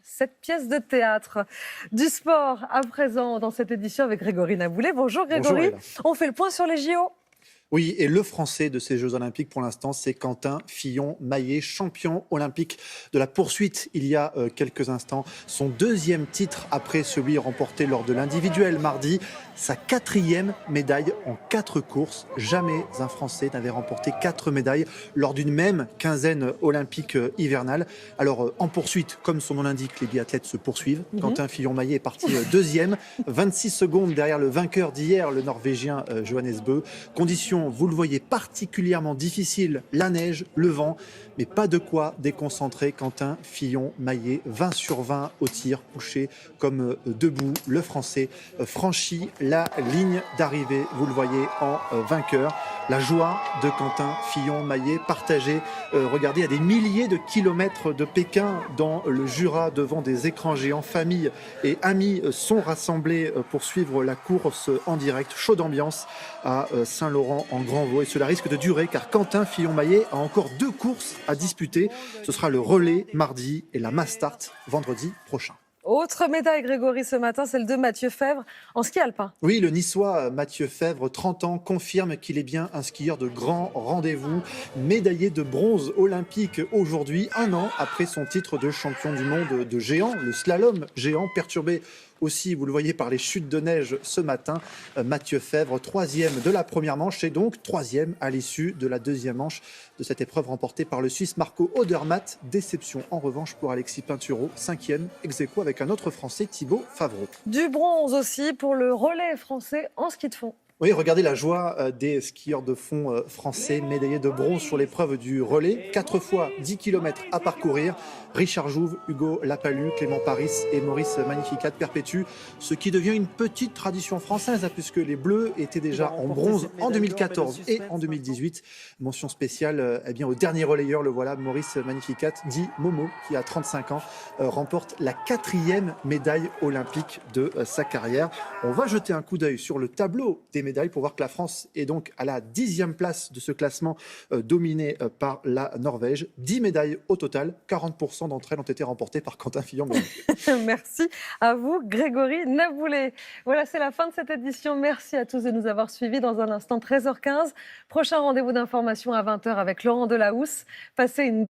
cette pièce de théâtre. Du sport à présent dans cette édition avec Grégory Naboulet. Bonjour Grégory. Bonjour, Ella. On fait le point sur les JO. Oui, et le Français de ces Jeux Olympiques pour l'instant, c'est Quentin Fillon-Maillet, champion olympique de la poursuite il y a quelques instants. Son deuxième titre après celui remporté lors de l'individuel mardi. Sa quatrième médaille en 4 courses. Jamais un Français n'avait remporté 4 médailles lors d'une même quinzaine olympique hivernale. Alors en poursuite, comme son nom l'indique, les biathlètes se poursuivent. Quentin Fillon-Maillet est parti deuxième, 26 secondes derrière le vainqueur d'hier, le Norvégien Johannes Bö. Conditions, vous le voyez, particulièrement difficiles, la neige, le vent, mais pas de quoi déconcentrer Quentin Fillon-Maillet. 20 sur 20 au tir, couché comme debout. Le Français franchit la ligne d'arrivée, vous le voyez, en vainqueur. La joie de Quentin Fillon-Maillet partagée, regardez, à des milliers de kilomètres de Pékin, dans le Jura, devant des écrans géants. Famille et amis sont rassemblés pour suivre la course en direct. Chaude ambiance à Saint-Laurent-en-Grand-Vaux, et cela risque de durer car Quentin Fillon-Maillet a encore 2 courses à disputer. Ce sera le relais mardi et la mass start vendredi prochain. Autre médaille, Grégory, ce matin, celle de Mathieu Febvre en ski alpin. Oui, le Niçois Mathieu Febvre, 30 ans, confirme qu'il est bien un skieur de grand rendez-vous. Médaillé de bronze olympique aujourd'hui, 1 an après son titre de champion du monde de géant, le slalom géant, perturbé aussi, vous le voyez, par les chutes de neige ce matin. Mathieu Febvre, 3e de la première manche et donc 3e à l'issue de la deuxième manche de cette épreuve remportée par le Suisse Marco Odermatt. Déception en revanche pour Alexis Pinturo, 5e ex aequo avec un autre Français, Thibaut Favreau. Du bronze aussi pour le relais français en ski de fond. Oui, regardez la joie des skieurs de fond français, médaillés de bronze sur l'épreuve du relais. 4 fois 10 km à parcourir. Richard Jouve, Hugo Lapalus, Clément Paris et Maurice Magnificat perpétuent ce qui devient une petite tradition française, puisque les Bleus étaient déjà en bronze en 2014 et en 2018. Mention spéciale au dernier relayeur, le voilà, Maurice Magnificat, dit Momo, qui a 35 ans, remporte la 4e médaille olympique de sa carrière. On va jeter un coup d'œil sur le tableau des médailles pour voir que la France est donc à la 10e place de ce classement dominé par la Norvège. 10 médailles au total, 40% d'entre elles ont été remportées par Quentin Fillon-Maillet. Merci à vous, Grégory Naboulet. Voilà, c'est la fin de cette édition. Merci à tous de nous avoir suivis. Dans un instant, 13h15. Prochain rendez-vous d'information à 20h avec Laurent Delahousse. Passez une